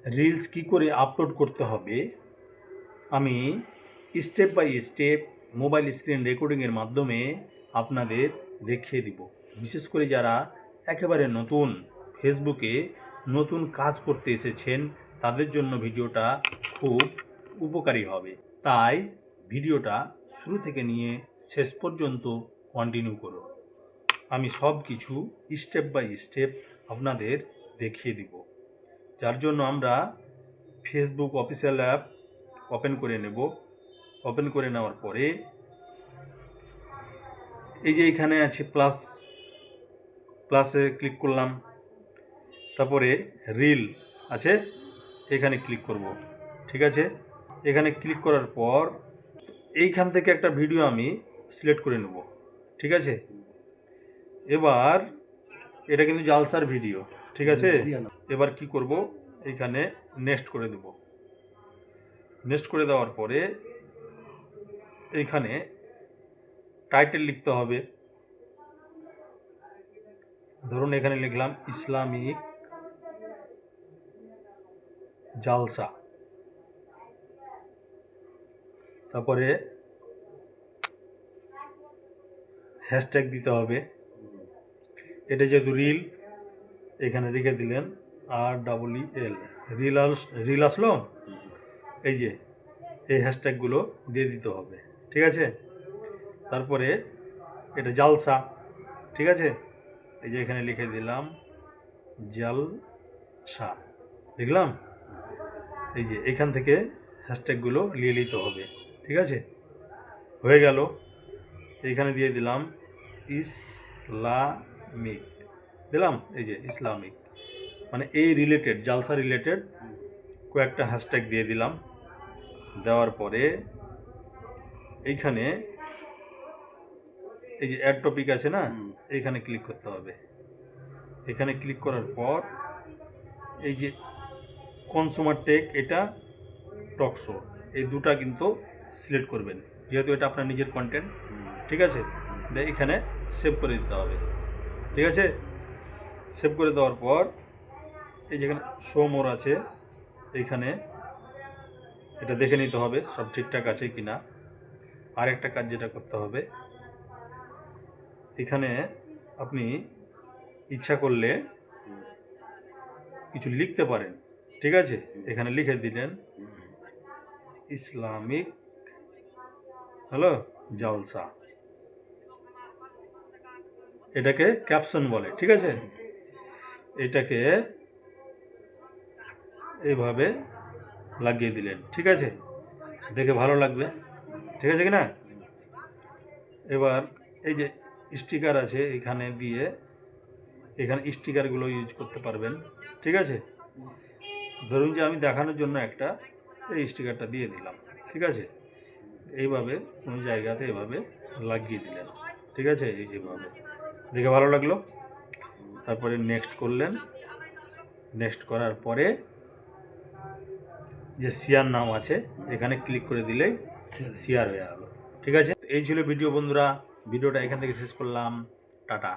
Reels কি করে upload করতে হবে আমি step by step mobile screen রেকর্ডিংয়ের মাধ্যমে আপনাদের দেখিয়ে দিব। বিশেষ করে যারা একেবারে নতুন ফেসবুকে নতুন কাজ করতে এসেছেন তাদের জন্য ভিডিওটা খুব উপকারী হবে। তাই ভিডিওটা শুরু থেকে নিয়ে শেষ পর্যন্ত কন্টিনিউ করুন। আমি সব কিছু স্টেপ বাই স্টেপ আপনাদের দেখিয়ে দিব। যার জন্য আমরা ফেসবুক অফিসিয়াল অ্যাপ ওপেন করে নেব। ওপেন করে নেওয়ার পরে এই যে এখানে আছে প্লাসে ক্লিক করলাম, তারপরে রিল আছে এখানে ক্লিক করব। ঠিক আছে, এখানে ক্লিক করার পর এইখান থেকে একটা ভিডিও আমি সিলেক্ট করে নেব। ঠিক আছে, এবার এটা কিন্তু জালসার ভিডিও। ঠিক আছে, এবার কি করব, এইখানে নেক্সট করে দেব। নেক্সট করে দেওয়ার পরে এইখানে টাইটেল লিখতে হবে। ধরুন এখানে লিখলাম ইসলামিক জালসা, তারপরে হ্যাশট্যাগ দিতে হবে। এটা যেহেতু রিল এখানে রেখে দিলেন REEL, রিল আসলো। এই যে এই হ্যাশট্যাগুলো দিয়ে দিতে হবে। ঠিক আছে, তারপরে এটা জালসা। ঠিক আছে, এই যে এখানে লিখে দিলাম জালসা, লিখলাম। এই যে এখান থেকে হ্যাশট্যাগুলো নিয়ে নিতে হবে। ঠিক আছে, হয়ে গেল। এইখানে দিয়ে দিলাম ইসলামিক, দিলাম। এই যে ইসলামিক মানে এই রিলেটেড, জালসা রিলেটেড কয়েকটা হ্যাশট্যাগ দিয়ে দিলাম। দেওয়ার পরে এইখানে এই যে অ্যাড টপিক আছে না, এইখানে ক্লিক করতে হবে। এখানে ক্লিক করার পর এই যে কনসুমার টেক, এটা টকশো, এই দুটা কিন্তু সিলেক্ট করবেন যেহেতু এটা আপনার নিজের কন্টেন্ট। ঠিক আছে, এখানে সেভ করে দিতে হবে। ঠিক আছে, সেভ করে দেওয়ার পর এই যেখানে শো মোর আছে এইখানে এটা দেখে নিতে হবে সব ঠিকঠাক আছে কি না। আরেকটা কাজ যেটা করতে হবে, এখানে আপনি ইচ্ছা করলে কিছু লিখতে পারেন। ঠিক আছে, এখানে লিখে দিলেন ইসলামিক জালসা, এটাকে ক্যাপশন বলে। ঠিক আছে, এটাকে এইভাবে লাগিয়ে দিলেন। ঠিক আছে, দেখে ভালো লাগবে। ঠিক আছে কি না। এবার এই যে স্টিকার আছে এখানে দিয়ে, এখানে স্টিকারগুলো ইউজ করতে পারবেন। ঠিক আছে, ধরুন যে আমি দেখানোর জন্য একটা এই স্টিকারটা দিয়ে দিলাম। ঠিক আছে, এইভাবে কোনো জায়গাতে এভাবে লাগিয়ে দিলেন। ঠিক আছে, এইভাবে দেখে ভালো লাগলো। তারপরে নেক্সট করলেন। নেক্সট করার পরে যে শেয়ার নাম আছে এখানে ক্লিক করে দিলেই শেয়ার হয়ে গেল। ঠিক আছে, এই ছিল ভিডিও বন্ধুরা। ভিডিওটা এখান থেকে শেষ করলাম। টাটা।